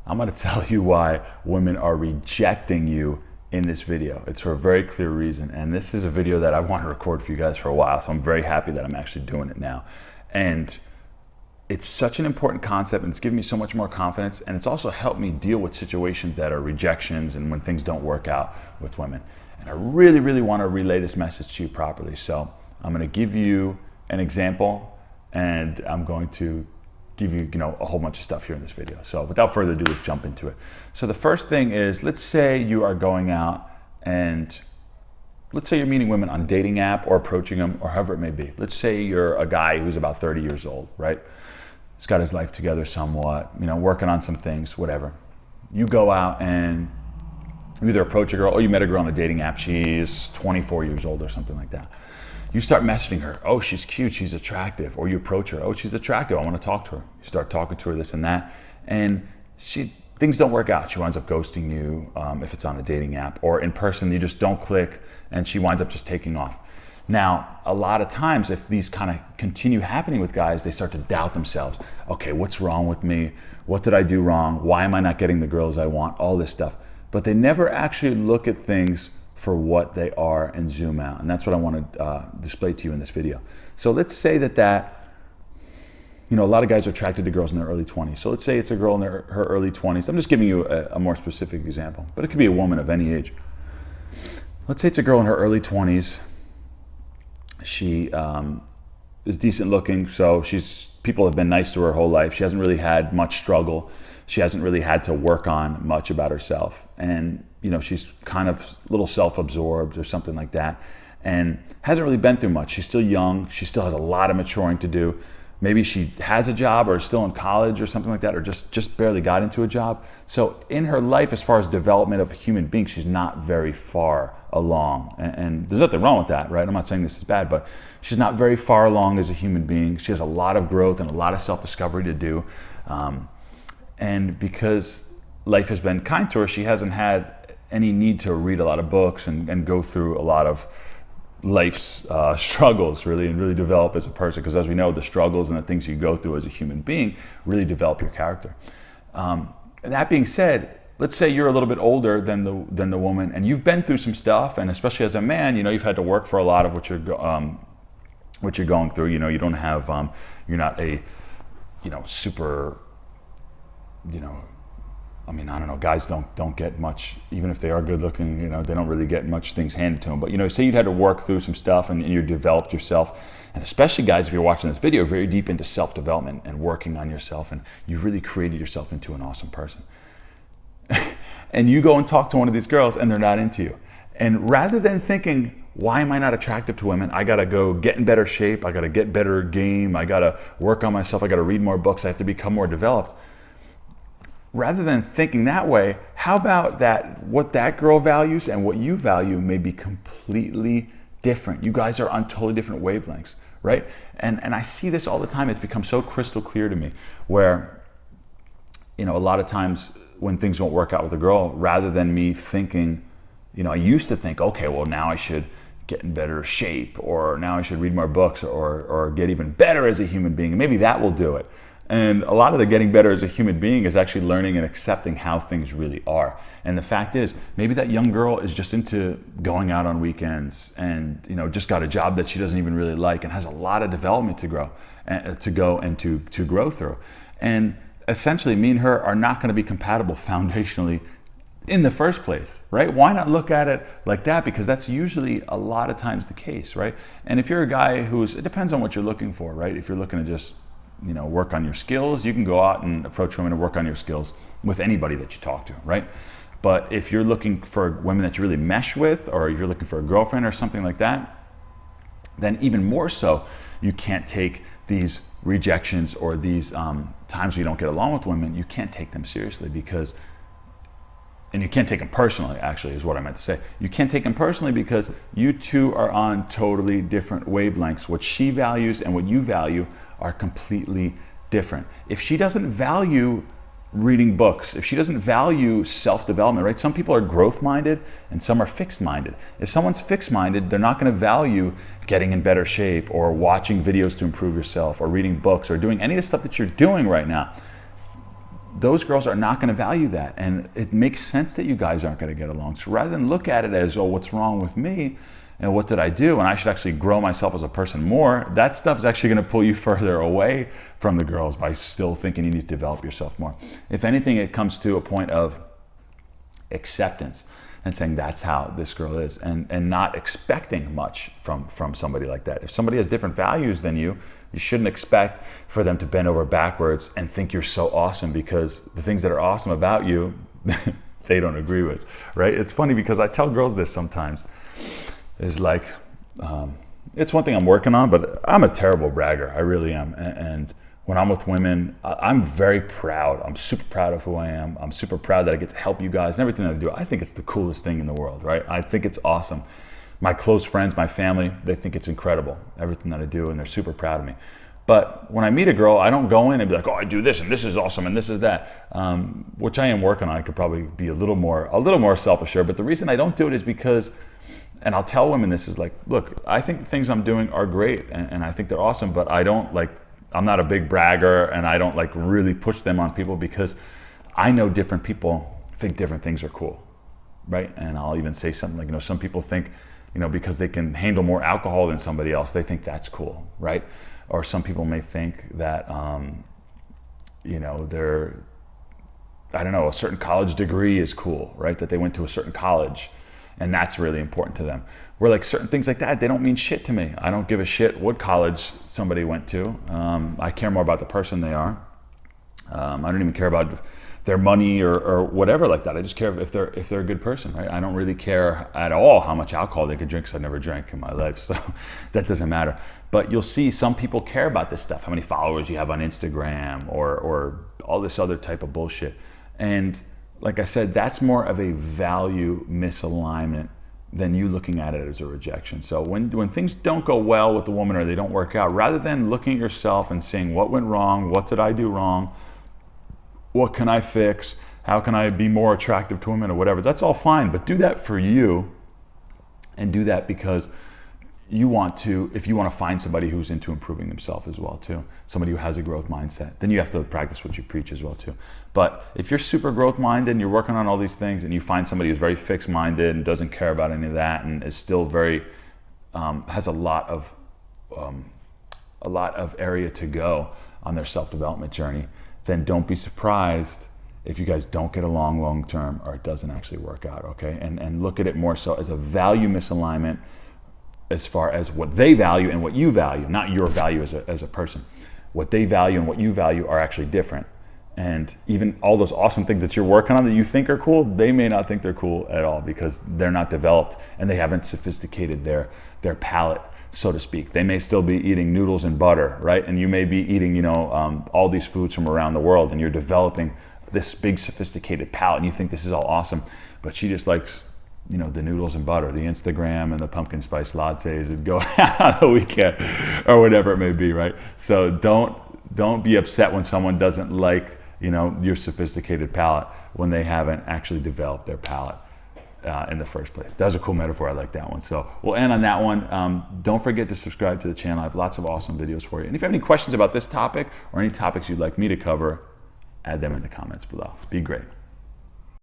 I'm gonna tell you why women are rejecting you in this video. It's for a very clear reason. And this is a video that I want to record for you guys for a while. So I'm very happy that I'm actually doing it now. And it's such an important concept, and it's given me so much more confidence. And it's also helped me deal with situations that are rejections and when things don't work out with women. And I really, really want to relay this message to you properly. So I'm going to give you an example, and I'm going to give you, a whole bunch of stuff here in this video. So without further ado, let's jump into it. So the first thing is, let's say you are going out and let's say you're meeting women on a dating app or approaching them or however it may be. Let's say you're a guy who's about 30 years old, right? He's got his life together somewhat, working on some things, whatever. You go out and you either approach a girl or you met a girl on a dating app. She's 24 years old or something like that. You start messaging her. Oh, she's cute, she's attractive. Or you approach her. Oh, she's attractive, I want to talk to her. You start talking to her, this and that. And things don't work out. She winds up ghosting you if it's on a dating app. Or in person, you just don't click and she winds up just taking off. Now, a lot of times, if these kind of continue happening with guys, they start to doubt themselves. Okay, what's wrong with me? What did I do wrong? Why am I not getting the girls I want? All this stuff. But they never actually look at things for what they are and zoom out. And that's what I want to display to you in this video. So let's say that a lot of guys are attracted to girls in their early 20s. So let's say it's a girl in her early 20s. I'm just giving you a more specific example, but it could be a woman of any age. Let's say it's a girl in her early 20s. She is decent looking, so people have been nice to her whole life. She hasn't really had much struggle. She hasn't really had to work on much about herself. And she's kind of a little self-absorbed or something like that, and hasn't really been through much. She's still young. She still has a lot of maturing to do. Maybe she has a job or is still in college or something like that, or just barely got into a job. So in her life, as far as development of a human being, she's not very far along. And there's nothing wrong with that, right? I'm not saying this is bad, but she's not very far along as a human being. She has a lot of growth and a lot of self-discovery to do. And because life has been kind to her, she hasn't had any need to read a lot of books and go through a lot of life's struggles and really develop as a person, because as we know, the struggles and the things you go through as a human being really develop your character. And that being said, let's say you're a little bit older than the woman, and you've been through some stuff, and especially as a man, you've had to work for a lot of what you're going through. You don't have you're not a super I don't know, guys don't get much, even if they are good looking, they don't really get much things handed to them. But say you'd had to work through some stuff and you developed yourself. And especially guys, if you're watching this video, very deep into self-development and working on yourself, and you've really created yourself into an awesome person. And you go and talk to one of these girls and they're not into you. And rather than thinking, why am I not attractive to women? I gotta go get in better shape, I gotta get better game, I gotta work on myself, I gotta read more books, I have to become more developed. Rather than thinking that way, how about that what that girl values and what you value may be completely different. You guys are on totally different wavelengths, right? And I see this all the time. It's become so crystal clear to me where, a lot of times when things don't work out with a girl, rather than me thinking, I used to think, okay, well now I should get in better shape, or now I should read more books, or get even better as a human being, and maybe that will do it. And a lot of the getting better as a human being is actually learning and accepting how things really are. And the fact is, maybe that young girl is just into going out on weekends and just got a job that she doesn't even really like and has a lot of development to grow and to grow through. And essentially, me and her are not going to be compatible foundationally in the first place, right? Why not look at it like that? Because that's usually a lot of times the case, right? And if you're a guy it depends on what you're looking for, right? If you're looking to just work on your skills, you can go out and approach women and work on your skills with anybody that you talk to, right? But if you're looking for women that you really mesh with, or you're looking for a girlfriend or something like that, then even more so, you can't take these rejections or these times where you don't get along with women, you can't take them seriously and you can't take them personally, actually, is what I meant to say. You can't take them personally because you two are on totally different wavelengths. What she values and what you value are completely different. If she doesn't value reading books, if she doesn't value self-development, right? Some people are growth-minded and some are fixed-minded. If someone's fixed-minded, they're not going to value getting in better shape or watching videos to improve yourself or reading books or doing any of the stuff that you're doing right now. those girls are not going to value that. And it makes sense that you guys aren't going to get along. So rather than look at it as, oh, what's wrong with me? And what did I do? And I should actually grow myself as a person more. That stuff is actually going to pull you further away from the girls by still thinking you need to develop yourself more. If anything, it comes to a point of acceptance and saying that's how this girl is, and not expecting much from somebody like that. If somebody has different values than you shouldn't expect for them to bend over backwards and think you're so awesome because the things that are awesome about you, they don't agree with, right? It's funny because I tell girls this sometimes. Is like, it's one thing I'm working on, but I'm a terrible bragger. I really am. And when I'm with women, I'm very proud. I'm super proud of who I am. I'm super proud that I get to help you guys and everything that I do. I think it's the coolest thing in the world, right? I think it's awesome. My close friends, my family, they think it's incredible, everything that I do, and they're super proud of me. But when I meet a girl, I don't go in and be like, oh, I do this and this is awesome and this is that, which I am working on. I could probably be a little more self-assured. But the reason I don't do it is because, and I'll tell women this, is like, look, I think the things I'm doing are great and I think they're awesome, but I'm not a big bragger, and I don't like really push them on people because I know different people think different things are cool, right? And I'll even say something like, some people think, because they can handle more alcohol than somebody else, they think that's cool, right? Or some people may think that, they're, I don't know, a certain college degree is cool, right? That they went to a certain college, and that's really important to them. Where like certain things like that, they don't mean shit to me. I don't give a shit what college somebody went to. I care more about the person they are. I don't even care about their money or whatever like that. I just care if they're a good person, right? I don't really care at all how much alcohol they could drink, because I never drank in my life, so that doesn't matter. But you'll see some people care about this stuff, how many followers you have on Instagram or all this other type of bullshit. And like I said, that's more of a value misalignment than you looking at it as a rejection. So when things don't go well with the woman or they don't work out, rather than looking at yourself and saying, what went wrong? What did I do wrong? What can I fix? How can I be more attractive to women or whatever? That's all fine, but do that for you, and do that because you want to, if you want to find somebody who's into improving themselves as well too, somebody who has a growth mindset, then you have to practice what you preach as well too. But if you're super growth minded and you're working on all these things, and you find somebody who's very fixed minded and doesn't care about any of that and is still very, has a lot of area to go on their self-development journey, then don't be surprised if you guys don't get along long term or it doesn't actually work out, okay? And look at it more so as a value misalignment, as far as what they value and what you value, not your value as a person. What they value and what you value are actually different. And even all those awesome things that you're working on that you think are cool, they may not think they're cool at all because they're not developed and they haven't sophisticated their palate, so to speak. They may still be eating noodles and butter, right? And you may be eating, all these foods from around the world, and you're developing this big sophisticated palate and you think this is all awesome, but she just likes, the noodles and butter, the Instagram and the pumpkin spice lattes and go out on the weekend or whatever it may be, right? So don't be upset when someone doesn't like, your sophisticated palate when they haven't actually developed their palate in the first place. That was a cool metaphor. I like that one. So we'll end on that one. Don't forget to subscribe to the channel. I have lots of awesome videos for you. And if you have any questions about this topic or any topics you'd like me to cover, add them in the comments below. Be great.